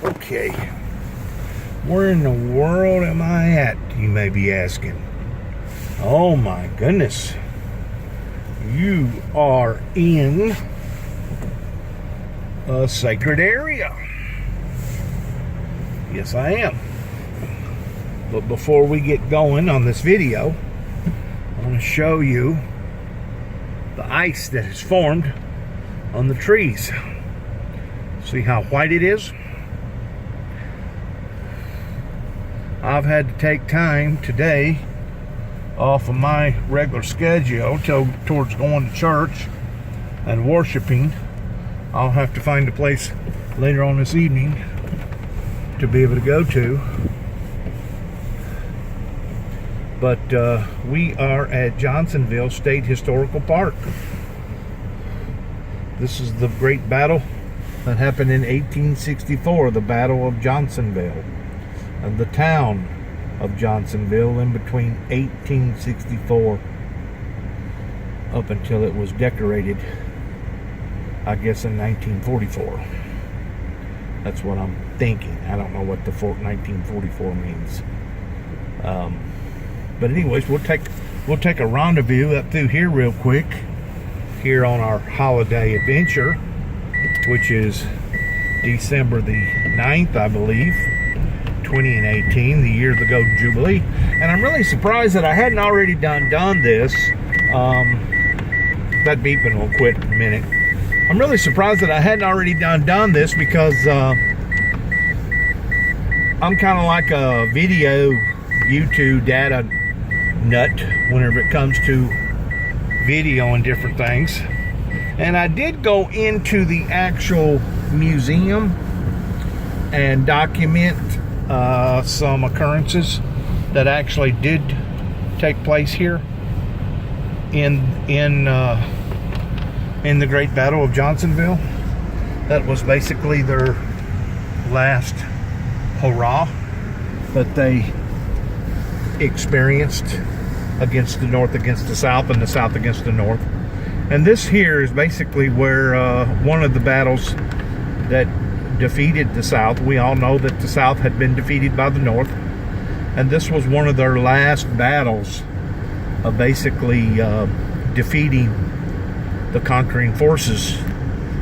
Okay, where in the world am I at, you may be asking? Oh my goodness. You are in a sacred area. Yes, I am. But before we get going on this video, I want to show you the ice that has formed on the trees. See how white it is? I've had to take time today off of my regular schedule towards going to church and worshiping. I'll have to find a place later on this evening to be able to go to. But we are at Johnsonville State Historical Park. This is the great battle that happened in 1864, the Battle of Johnsonville, and the town of Johnsonville in between 1864 up until it was decorated, I guess, in 1944. That's what I'm thinking. I don't know what the 1944 means. But anyways, we'll take a rendezvous up through here real quick, here on our holiday adventure, which is December the 9th, I believe, 2018, the year of the Golden Jubilee. And I'm really surprised that I hadn't already done this. That beeping will quit in a minute. I'm really surprised that I hadn't already done this, because I'm kind of like a video YouTube data nut whenever it comes to video and different things. And I did go into the actual museum and document some occurrences that actually did take place here in the Great Battle of Johnsonville. That was basically their last hurrah that they experienced against the North against the South, and the South against the North. And this here is basically where one of the battles that defeated the South. We all know that the South had been defeated by the North, and this was one of their last battles of basically defeating the conquering forces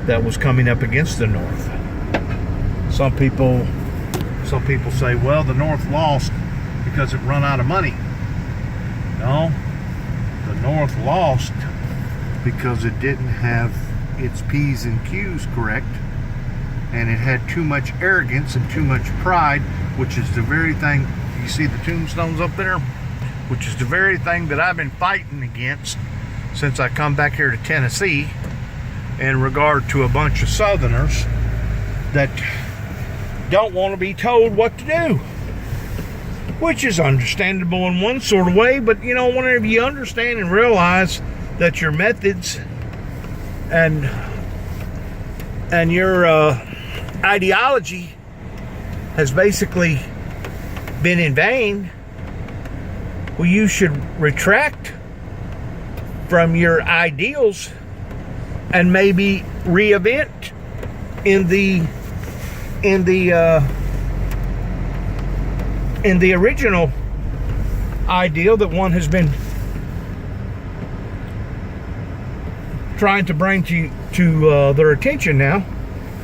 that was coming up against the North. Some people say, well, the North lost because it run out of money. No, the North lost because it didn't have its P's and Q's correct, and it had too much arrogance and too much pride, which is the very thing, you see the tombstones up there, which is the very thing that I've been fighting against since I come back here to Tennessee, in regard to a bunch of Southerners that don't want to be told what to do, which is understandable in one sort of way. But you know, whenever you understand and realize that your methods and your ideology has basically been in vain, well, you should retract from your ideals and maybe reinvent in the original ideal that one has been trying to bring to their attention now,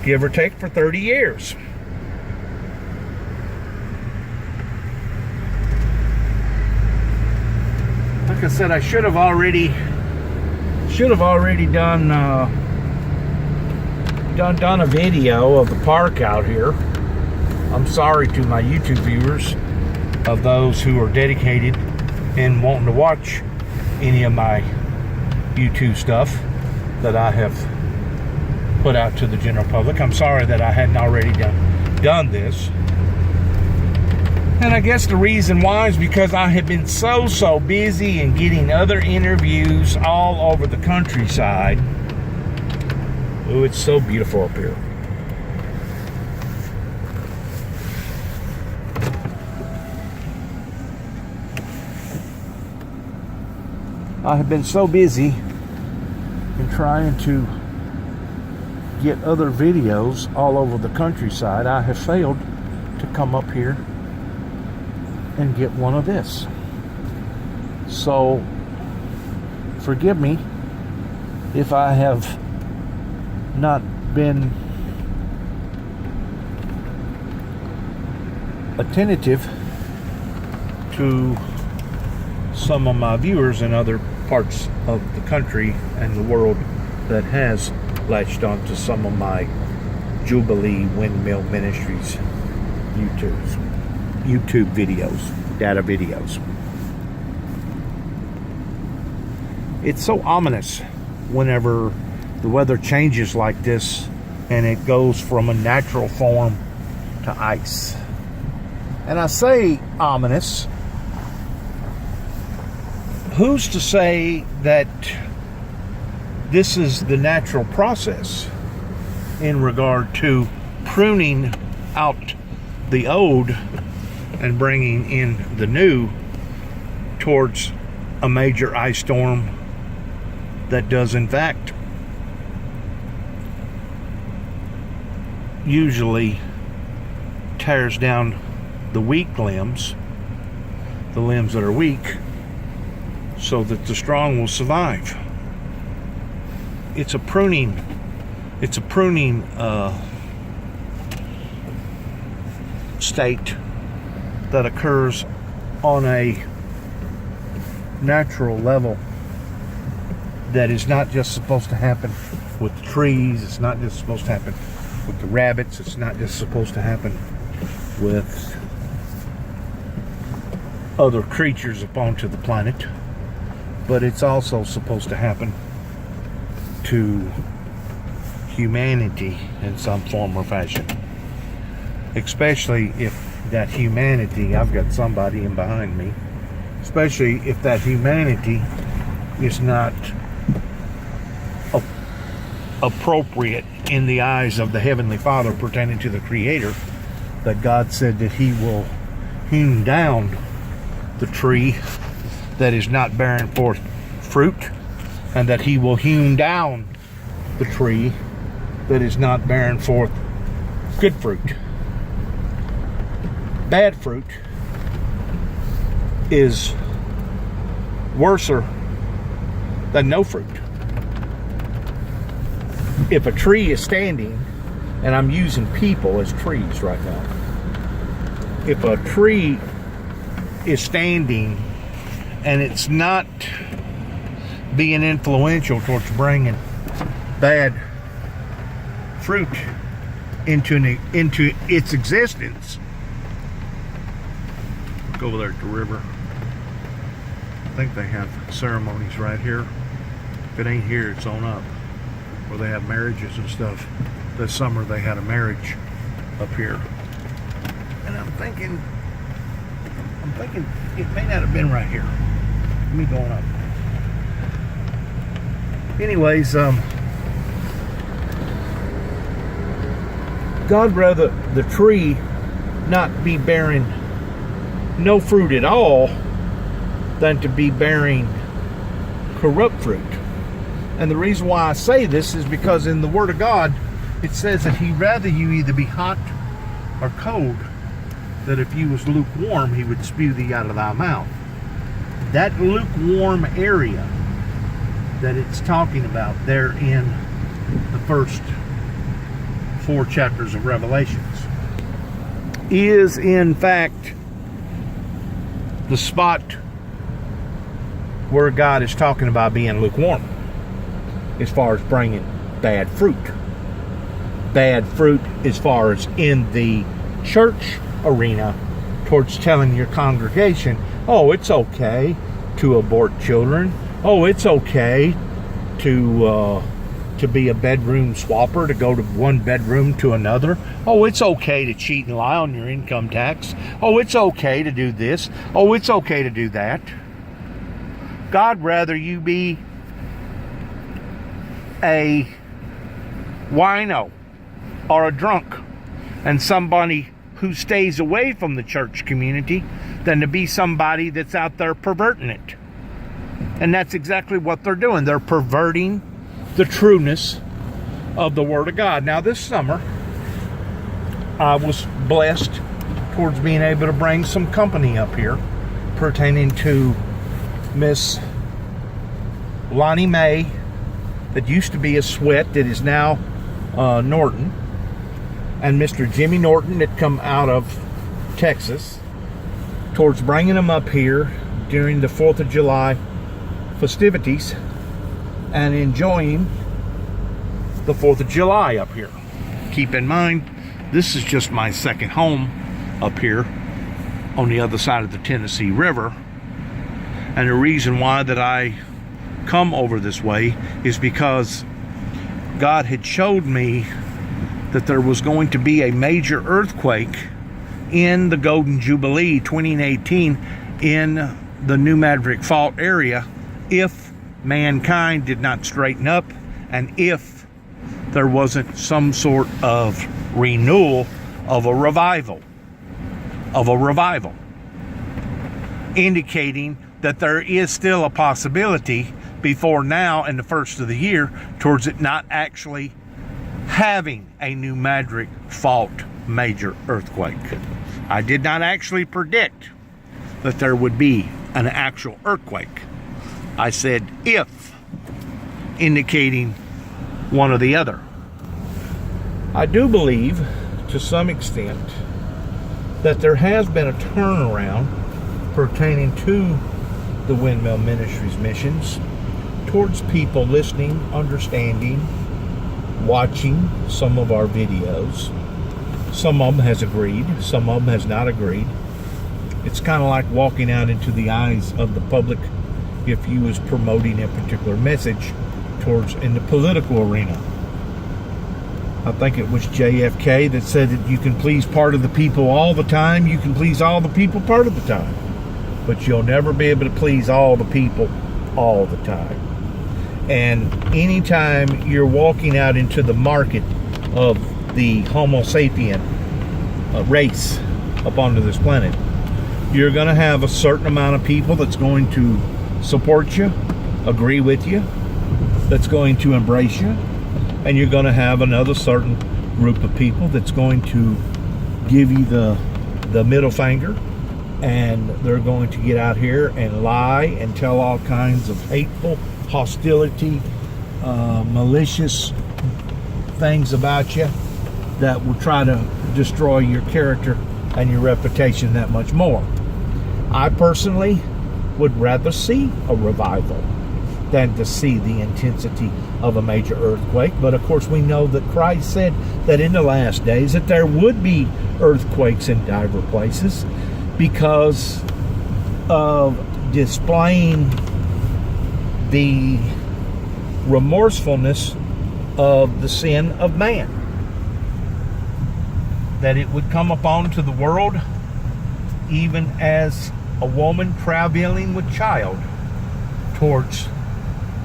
give or take, for 30 years. Like I said, I should have already done a video of the park out here. I'm sorry to my YouTube viewers, of those who are dedicated and wanting to watch any of my YouTube stuff that I have put out to the general public. I'm sorry that I hadn't already done this. And I guess the reason why is because I have been so busy in getting other interviews all over the countryside. Oh, it's so beautiful up here. I have been so busy in trying to get other videos all over the countryside, I have failed to come up here and get one of this. So forgive me if I have not been attentive to some of my viewers in other parts of the country and the world that has latched on to some of my Jubilee Windmill Ministries YouTube videos, data videos. It's so ominous whenever the weather changes like this and it goes from a natural form to ice. And I say ominous. Who's to say that this is the natural process in regard to pruning out the old and bringing in the new towards a major ice storm that does in fact usually tears down the weak limbs, the limbs that are weak, so that the strong will survive. It's a pruning state that occurs on a natural level that is not just supposed to happen with the trees, it's not just supposed to happen with the rabbits, it's not just supposed to happen with other creatures upon to the planet, but it's also supposed to happen to humanity in some form or fashion. Especially if that humanity, I've got somebody in behind me, especially if that humanity is not appropriate in the eyes of the Heavenly Father pertaining to the Creator, that God said that He will hew down the tree that is not bearing forth fruit, and that He will hew down the tree that is not bearing forth good fruit. Bad fruit is worse than no fruit. If a tree is standing, and I'm using people as trees right now, if a tree is standing and it's not being influential towards bringing bad fruit into its existence. Go over there at the river. I think they have ceremonies right here. If it ain't here, it's on up, where they have marriages and stuff. This summer they had a marriage up here, and I'm thinking it may not have been right here. Me going up. Anyways, God rather the tree not be bearing no fruit at all than to be bearing corrupt fruit. And the reason why I say this is because in the Word of God it says that He'd rather you either be hot or cold, that if you was lukewarm He would spew thee out of thy mouth. That lukewarm area that it's talking about there in the first 4 chapters of Revelations is in fact the spot where God is talking about being lukewarm as far as bringing bad fruit. Bad fruit as far as in the church arena towards telling your congregation, oh, it's okay to abort children. Oh, it's okay to be a bedroom swapper, to go to one bedroom to another. Oh, it's okay to cheat and lie on your income tax. Oh, it's okay to do this. Oh, it's okay to do that. God rather you be a wino or a drunk and somebody who stays away from the church community than to be somebody that's out there perverting it. And that's exactly what they're doing. They're perverting the trueness of the Word of God. Now, this summer, I was blessed towards being able to bring some company up here pertaining to Miss Lonnie Mae, that used to be a Sweat, that is now Norton, and Mr. Jimmy Norton, that come out of Texas, towards bringing them up here during the 4th of July festivities and enjoying the 4th of July up here. Keep in mind, this is just my second home up here on the other side of the Tennessee River. And the reason why that I come over this way is because God had showed me that there was going to be a major earthquake in the Golden Jubilee 2018 in the New Madrick Fault area if mankind did not straighten up, and if there wasn't some sort of renewal of a revival, indicating that there is still a possibility before now and the first of the year towards it not actually having a New Madrick Fault major earthquake. I did not actually predict that there would be an actual earthquake. I said if, indicating one or the other. I do believe, to some extent, that there has been a turnaround pertaining to the Windmill Ministries missions towards people listening, understanding, watching some of our videos. Some of them has agreed, some of them has not agreed. It's kind of like walking out into the eyes of the public if you was promoting a particular message towards in the political arena. I think it was JFK that said that you can please part of the people all the time, you can please all the people part of the time, but you'll never be able to please all the people all the time. And anytime you're walking out into the market of the Homo sapien race up onto this planet, you're going to have a certain amount of people that's going to support you, agree with you, that's going to embrace you, and you're going to have another certain group of people that's going to give you the middle finger, and they're going to get out here and lie and tell all kinds of hateful, hostility, malicious things about you that will try to destroy your character and your reputation that much more. I personally would rather see a revival than to see the intensity of a major earthquake. But of course we know that Christ said that in the last days that there would be earthquakes in diverse places because of displaying the remorsefulness of the sin of man, that it would come upon to the world even as a woman travailing with child towards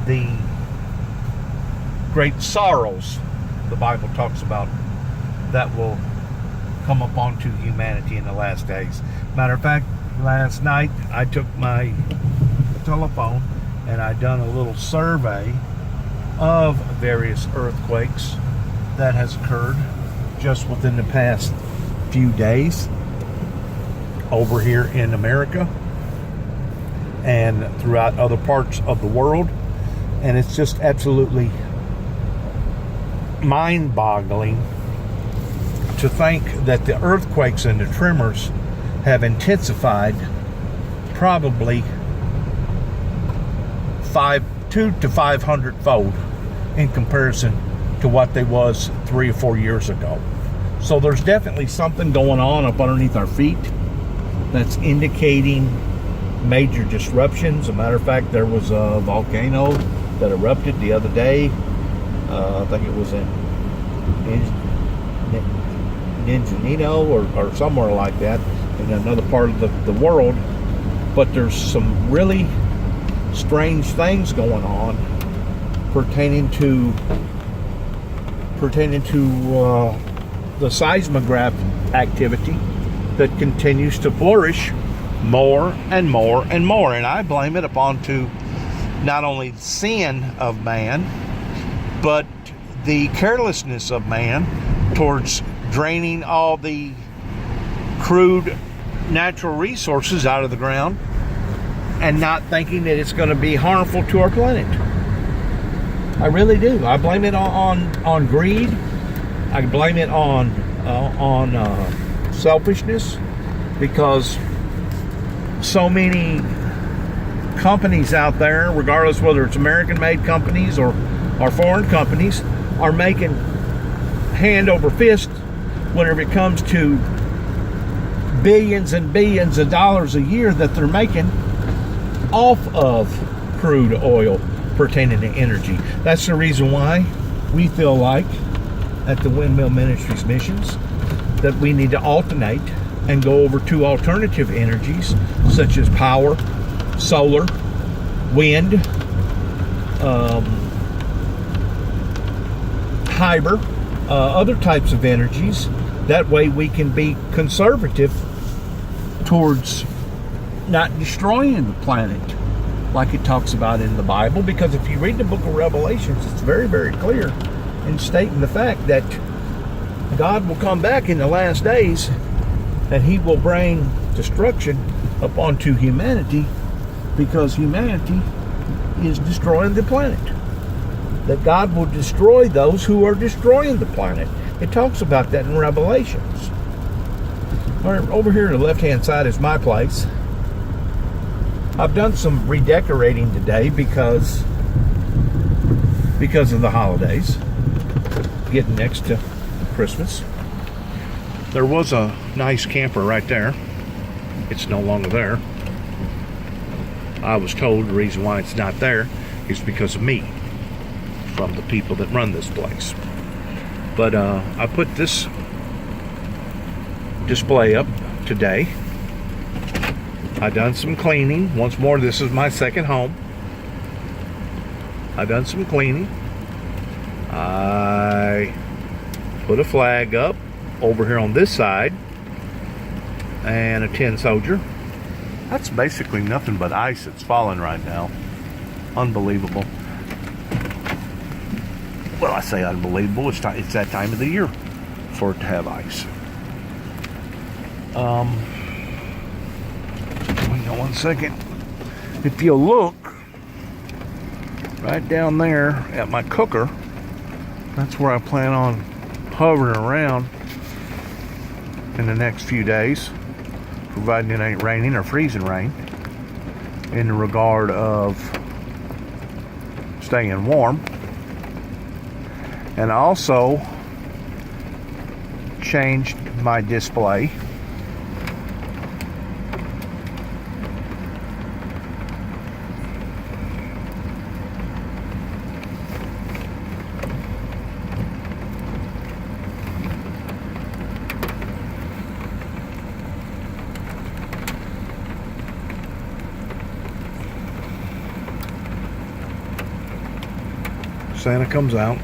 the great sorrows the Bible talks about that will come upon to humanity in the last days. Matter of fact, last night I took my telephone and I done a little survey of various earthquakes that has occurred just within the past few days over here in America and throughout other parts of the world. And it's just absolutely mind-boggling to think that the earthquakes and the tremors have intensified probably 200 to 500 fold in comparison to what they was 3 or 4 years ago. So there's definitely something going on up underneath our feet that's indicating major disruptions. As a matter of fact, there was a volcano that erupted the other day. I think it was in Ninjanino or somewhere like that in another part of the world. But there's some really strange things going on pertaining to the seismograph activity that continues to flourish more and more and more. And I blame it upon to not only the sin of man, but the carelessness of man towards draining all the crude natural resources out of the ground and not thinking that it's going to be harmful to our planet. I really do. I blame it on greed. I blame it on selfishness, because so many companies out there, regardless whether it's American-made companies or foreign companies, are making hand over fist whenever it comes to billions and billions of dollars a year that they're making off of crude oil pertaining to energy. That's the reason why we feel like at the Windmill Ministries missions that we need to alternate and go over to alternative energies such as power, solar, wind, hybrid, other types of energies. That way we can be conservative towards not destroying the planet like it talks about in the Bible, because if you read the book of Revelations, it's very, very clear in stating the fact that God will come back in the last days and he will bring destruction upon to humanity, because humanity is destroying the planet. That God will destroy those who are destroying the planet. It talks about that in Revelations. All right, over here to the left-hand side is my place. I've done some redecorating today because of the holidays, getting next to Christmas. There was a nice camper right there. It's no longer there. I was told the reason why it's not there is because of me, from the people that run this place. But I put this display up today. I done some cleaning. Once more, this is my second home. I done some cleaning. I put a flag up over here on this side and a tin soldier. That's basically nothing but ice that's falling right now. Unbelievable. Well, I say unbelievable. It's that time of the year for it to have ice. Hang on one second. If you look right down there at my cooker, that's where I plan on hovering around in the next few days, providing it ain't raining or freezing rain, in the regard of staying warm. And I also changed my display. Santa comes out.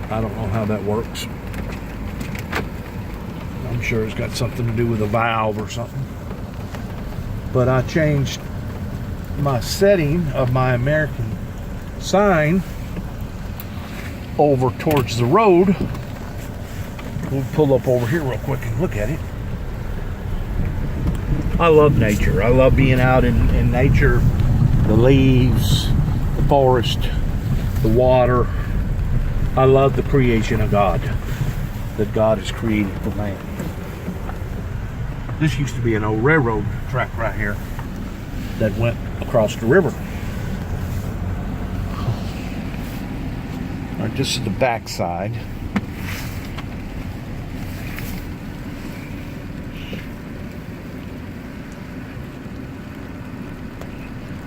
I don't know how that works. I'm sure it's got something to do with a valve or something. But I changed my setting of my American sign over towards the road. We'll pull up over here real quick and look at it. I love nature. I love being out in nature. The leaves, the forest, the water. I love the creation of God, that God has created for man. This used to be an old railroad track right here that went across the river. All right, this is the back side.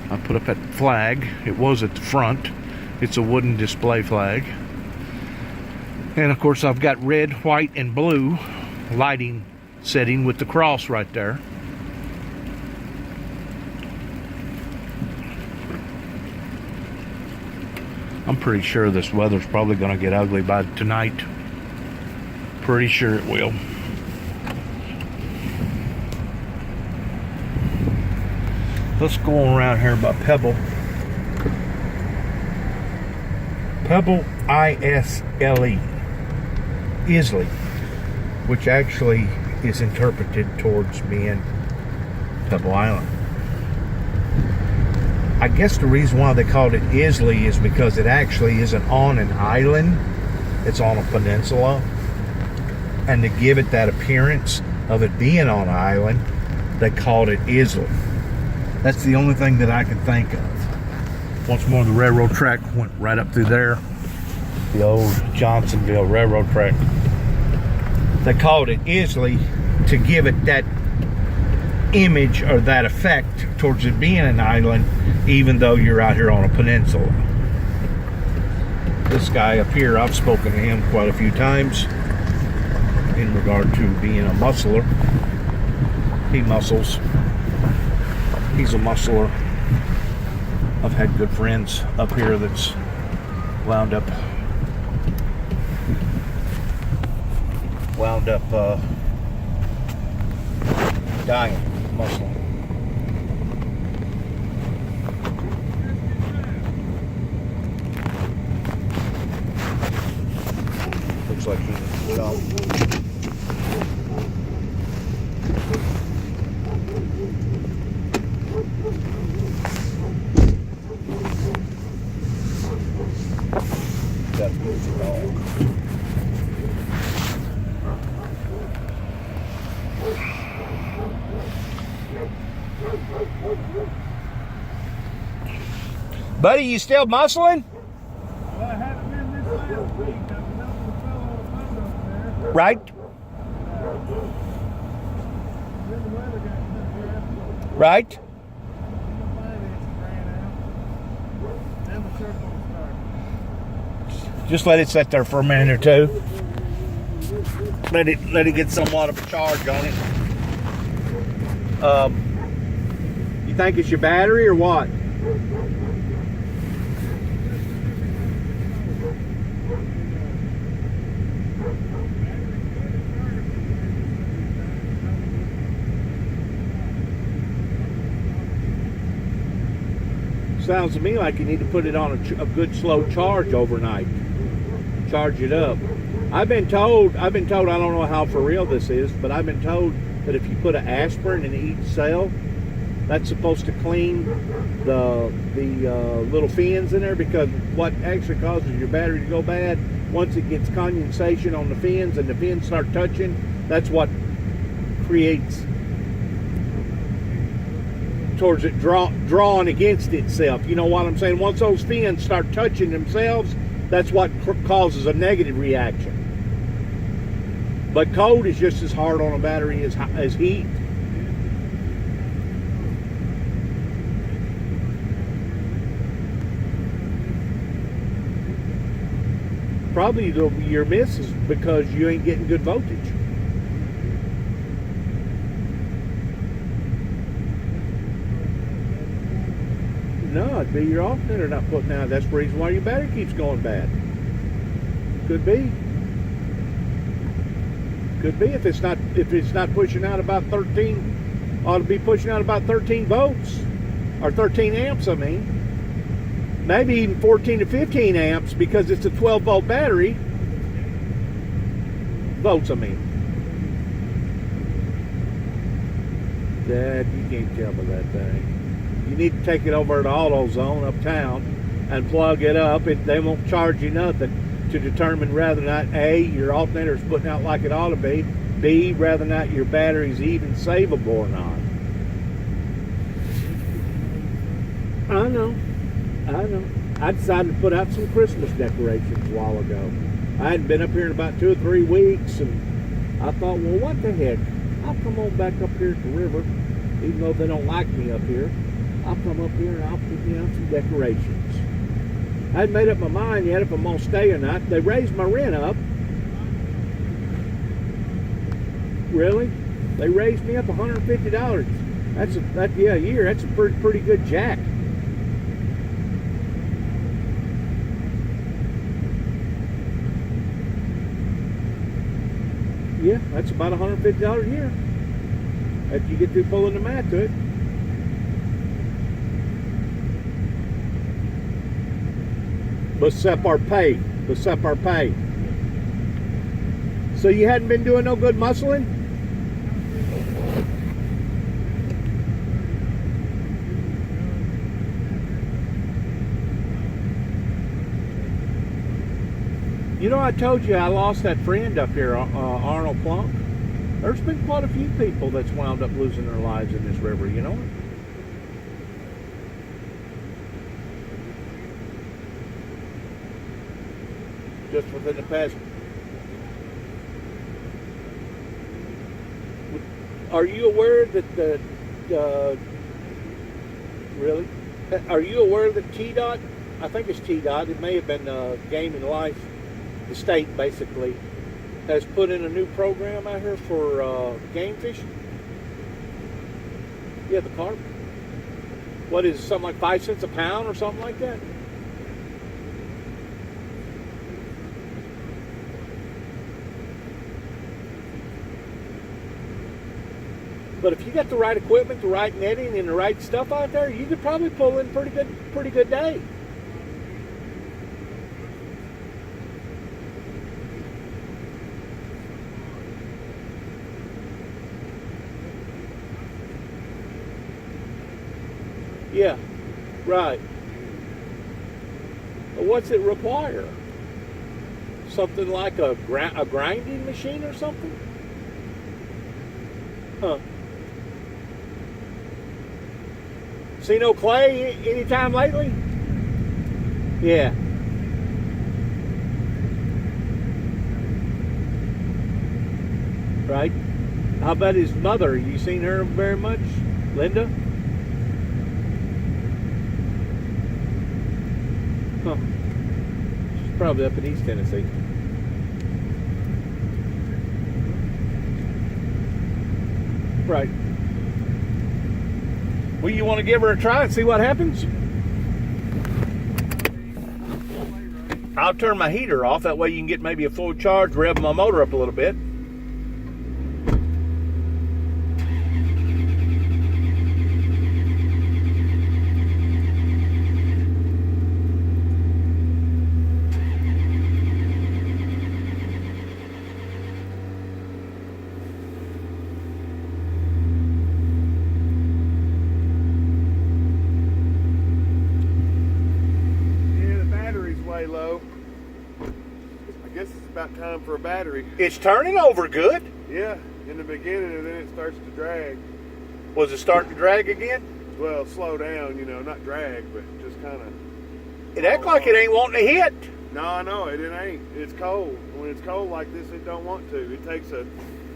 I put up that flag. It was at the front. It's a wooden display flag. And of course I've got red, white, and blue lighting setting with the cross right there. I'm pretty sure this weather's probably going to get ugly by tonight. Pretty sure it will. Let's go around here by Pebble. Pebble, I-S-L-E, Isley, which actually is interpreted towards being Pebble Island. I guess the reason why they called it Isley is because it actually isn't on an island, it's on a peninsula. And to give it that appearance of it being on an island, they called it Isley. That's the only thing that I can think of. Once more, the railroad track went right up through there. The old Johnsonville railroad track. They called it Isley to give it that image or that effect towards it being an island, even though you're out here on a peninsula. This guy up here, I've spoken to him quite a few times in regard to being a muscler. He muscles. He's a muscler. I've had good friends up here that's wound up dying muscling. Looks like he's well. That was a dog. Buddy, you still muscling? Well, I haven't been this last week. I've been helping the fellow on the phone up there. Right? Then the weather got up here. Right? The finances ran out. Then the circle started. Just let it sit there for a minute or two. Let it get somewhat of a charge on it. You think it's your battery or what? Sounds to me like you need to put it on a good slow charge overnight. Charge it up. I've been told, I don't know how for real this is, but I've been told that if you put an aspirin in each cell, that's supposed to clean the little fins in there, because what actually causes your battery to go bad, once it gets condensation on the fins and the fins start touching, that's what creates towards it drawing against itself. You know what I'm saying? Once those fins start touching themselves, that's what causes a negative reaction. But cold is just as hard on a battery as heat. Probably your miss is because you ain't getting good voltage. No, it'd be your alternator not putting out. That's the reason why your battery keeps going bad. Could be. Could be if it's not pushing out about 13. Ought to be pushing out about 13 volts or 13 amps. I mean, maybe even 14 to 15 amps because it's a 12-volt battery. Volts, I mean. Dad, you can't tell by that thing. You need to take it over to AutoZone uptown and plug it up. They won't charge you nothing to determine whether or not A, your alternator is putting out like it ought to be, B, whether or not your battery is even savable or not. I know. I decided to put out some Christmas decorations a while ago. I hadn't been up here in about 2 or 3 weeks, and I thought, well, what the heck? I'll come on back up here at the river, even though they don't like me up here. I'll come up here and I'll put some decorations. I hadn't made up my mind yet if I'm gonna stay or not. They raised my rent up. Really? They raised me up $150. That's a year. That's a pretty good jack. Yeah, that's about $150 a year. If you get through pulling the math to it. Pay. So you hadn't been doing no good muscling? You know, I told you I lost that friend up here, Arnold Plunk. There's been quite a few people that's wound up losing their lives in this river, you know? Just within the past. Are you aware that really? Are you aware that TDOT, I think it's TDOT, it may have been Game and Life, the state basically, has put in a new program out here for game fishing? Yeah, the carp. What is it, something like 5 cents a pound or something like that? But if you got the right equipment, the right netting, and the right stuff out there, you could probably pull in pretty good day. Yeah, right. But what's it require? Something like a grinding machine or something? Huh. See no clay anytime lately? Yeah. Right. How about his mother? You seen her very much? Linda? Huh. She's probably up in East Tennessee. Right. Well, you want to give her a try and see what happens? I'll turn my heater off. That way you can get maybe a full charge, rev my motor up a little bit. Low. I guess it's about time for a battery. It's turning over good. Yeah, in the beginning, and then it starts to drag. Was it starting to drag again? Well, slow down, you know, not drag, but just kind of. It act like it ain't wanting to hit. No, I know it ain't. It's cold. When it's cold like this, it don't want to. It takes a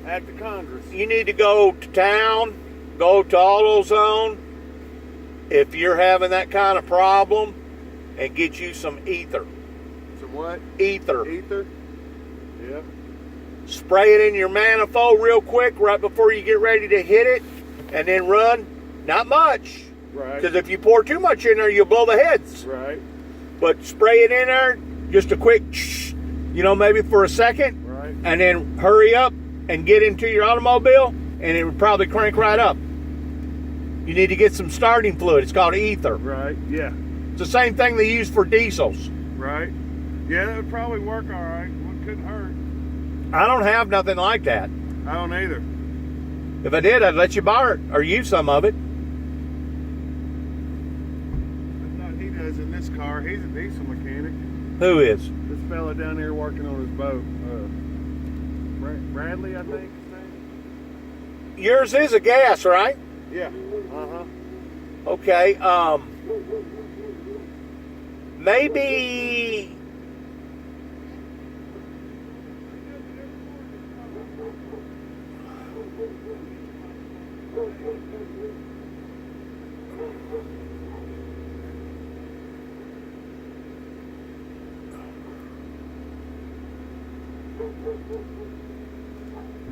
act of Congress. You need to go to town, go to AutoZone if you're having that kind of problem, and get you some ether. Some what? Ether. Ether? Yeah. Spray it in your manifold real quick right before you get ready to hit it, and then run. Not much. Right. Because if you pour too much in there, you'll blow the heads. Right. But spray it in there, just a quick, you know, maybe for a second. Right. And then hurry up and get into your automobile, and it would probably crank right up. You need to get some starting fluid. It's called ether. Right, yeah. It's the same thing they use for diesels. Right. Yeah, that would probably work all right. Well, it couldn't hurt. I don't have nothing like that. I don't either. If I did, I'd let you borrow it or use some of it. That's not he does in this car. He's a diesel mechanic. Who is? This fella down here working on his boat. Bradley, I think his name. Yours is a gas, right? Yeah. Uh-huh. Okay. Maybe.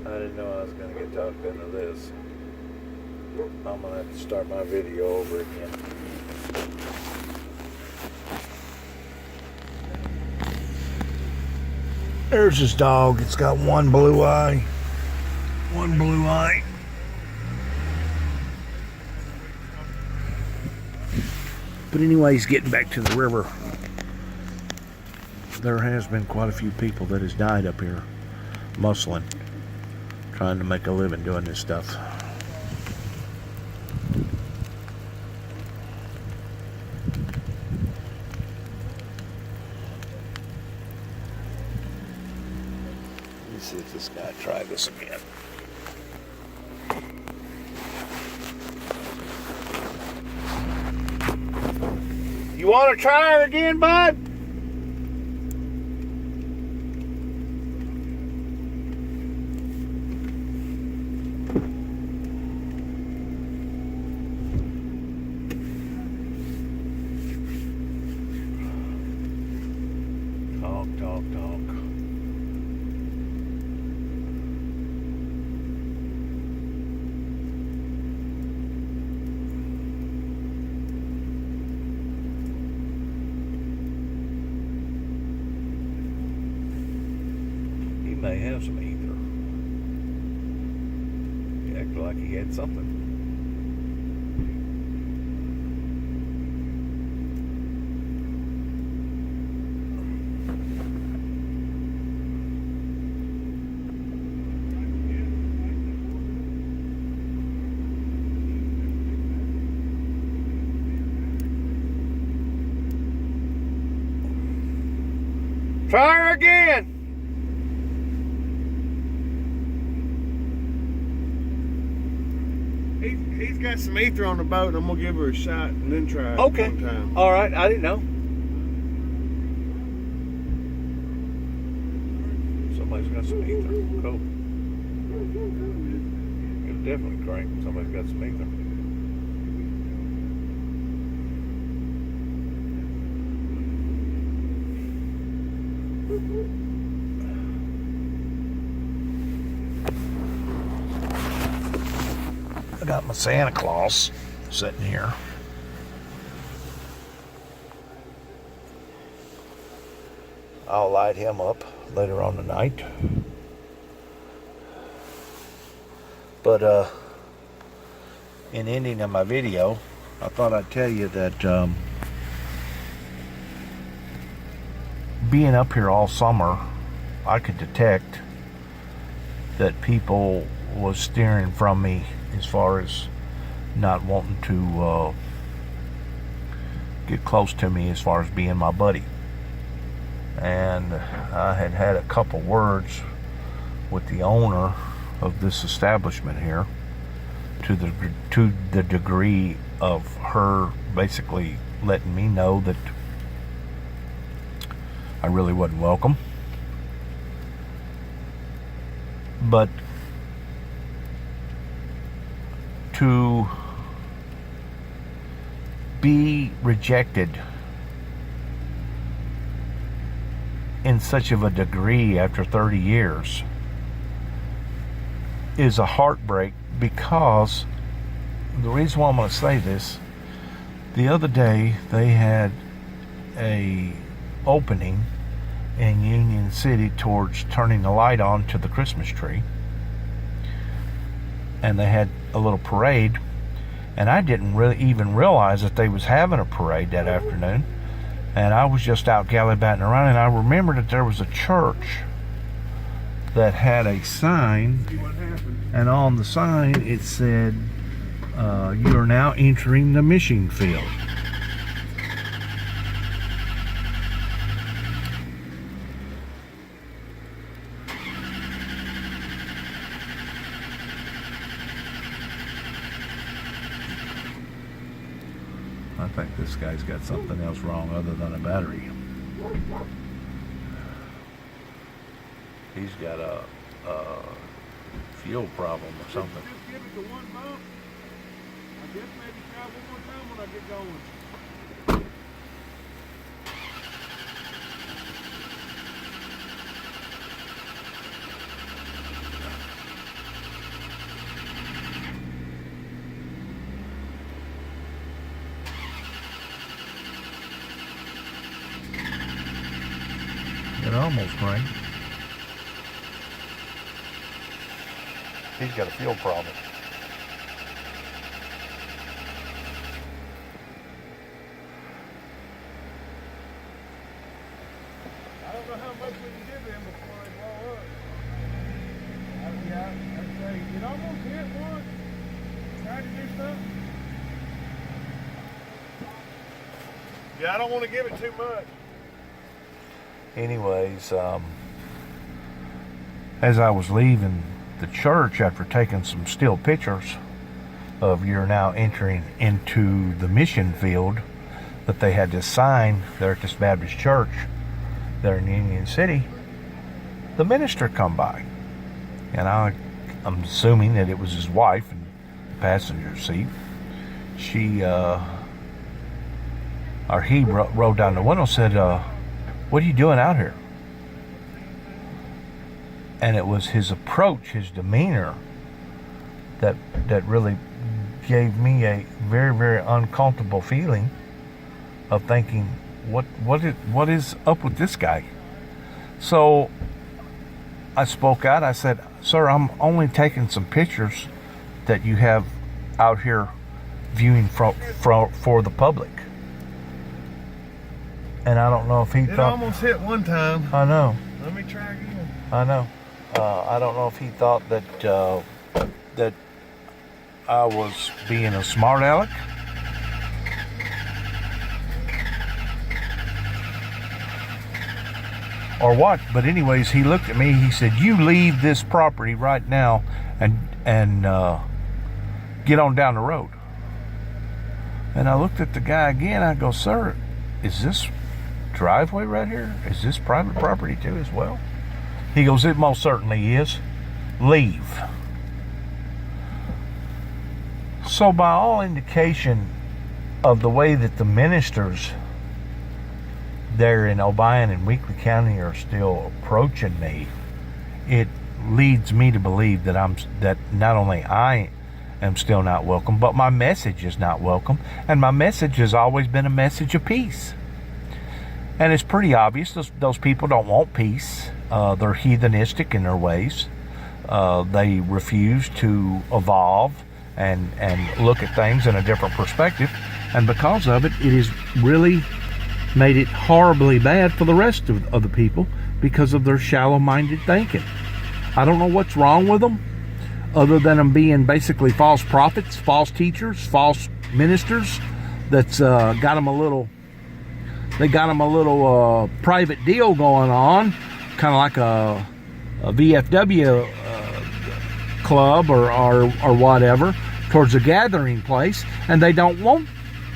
I didn't know I was going to get talked into this. I'm going to have to start my video over again. There's this dog. It's got one blue eye. One blue eye. But anyway, he's getting back to the river. there has been quite a few people that has died up here muscling, trying to make a living doing this stuff. Let's see if this guy tried this again. You want to try it again, bud? Talk. He may have some ether. He acted like he had something. Try her again. He's got some ether on the boat. I'm gonna give her a shot and then try it Okay. one time. All right. I didn't know. Somebody's got some ether. Cool. It'll definitely crank when somebody's got some ether. I got my Santa Claus sitting here. I'll light him up later on tonight. But in ending of my video, I thought I'd tell you that being up here all summer, I could detect that people was steering from me as far as not wanting to get close to me as far as being my buddy. And I had a couple words with the owner of this establishment here to the degree of her basically letting me know that I really wasn't welcome. But to be rejected in such of a degree after 30 years is a heartbreak, because the reason why I'm going to say this, the other day they had a opening in Union City towards turning the light on to the Christmas tree, and they had a little parade, and I didn't really even realize that they was having a parade that afternoon, and I was just out gallivanting around, and I remembered that there was a church that had a sign, and on the sign it said, you are now entering the mission field. I think this guy's got something else wrong other than a battery. He's got a fuel problem or something. Just give it to one bump. I guess maybe try one more time when I get going. It almost rang. He's got a fuel problem. I stuff? Yeah, I don't want to give it too much. Anyways, as I was leaving the church after taking some still pictures of you're now entering into the mission field, that they had this sign there at this Baptist church there in Union City, the minister come by. And I'm assuming that it was his wife in the passenger seat. She, or he rolled down the window and said, what are you doing out here? And it was his approach, his demeanor, that really gave me a very, very uncomfortable feeling of thinking, what is up with this guy? So I spoke out. I said, sir, I'm only taking some pictures that you have out here viewing for the public. And I don't know if he It thought... almost hit one time. I know. Let me try again. I know. I don't know if he thought that that I was being a smart aleck. Or what, but anyways, he looked at me, he said, you leave this property right now and get on down the road. And I looked at the guy again, I go, sir, is this driveway right here, is this private property too as well? He goes, it most certainly is. Leave. So by all indication of the way that the ministers there in Obion and Weakley County are still approaching me, it leads me to believe that not only I am still not welcome, but my message is not welcome. And my message has always been a message of peace. And it's pretty obvious those people don't want peace. They're heathenistic in their ways. They refuse to evolve and look at things in a different perspective. And because of it, it has really made it horribly bad for the rest of the people because of their shallow-minded thinking. I don't know what's wrong with them, other than them being basically false prophets, false teachers, false ministers. That's got them a little private deal going on, kind of like a VFW club or whatever, towards a gathering place, and they don't want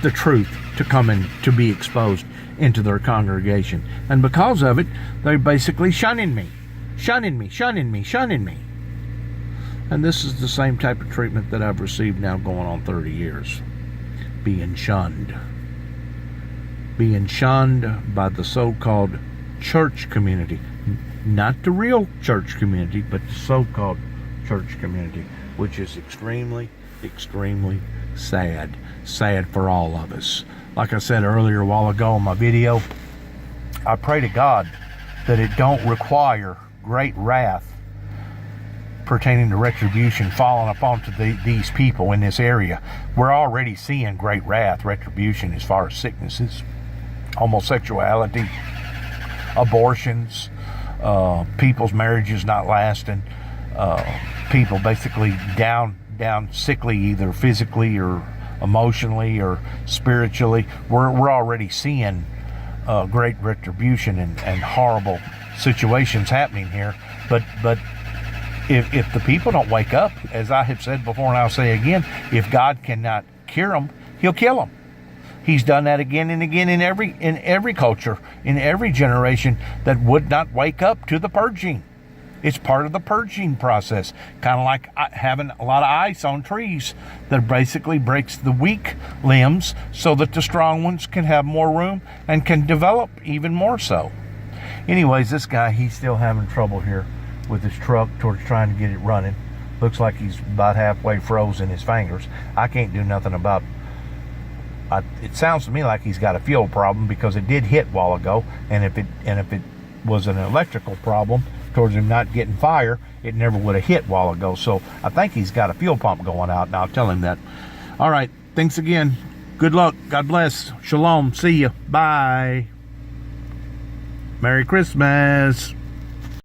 the truth to come in to be exposed into their congregation. And because of it, they're basically shunning me. And this is the same type of treatment that I've received now going on 30 years. Being shunned by the so-called church community. Not the real church community, but the so-called church community, which is extremely, extremely sad. Sad for all of us. Like I said earlier a while ago in my video, I pray to God that it don't require great wrath pertaining to retribution falling upon these people in this area. We're already seeing great wrath, retribution as far as sicknesses, homosexuality, abortions, people's marriages not lasting, people basically down sickly, either physically or emotionally or spiritually. We're already seeing great retribution and horrible situations happening here. But if the people don't wake up, as I have said before and I'll say again, if God cannot cure them, He'll kill them. He's done that again and again in every culture, in every generation that would not wake up to the purging. It's part of the purging process, kind of like having a lot of ice on trees that basically breaks the weak limbs so that the strong ones can have more room and can develop even more so. Anyways, this guy, he's still having trouble here with his truck towards trying to get it running. Looks like he's about halfway froze in his fingers. I can't do nothing about it. Sounds to me like he's got a fuel problem because it did hit a while ago, and if it was an electrical problem towards him not getting fire, it never would have hit a while ago. So I think he's got a fuel pump going out, and I'll tell him that. All right, thanks again. Good luck. God bless. Shalom. See you. Bye. Merry Christmas.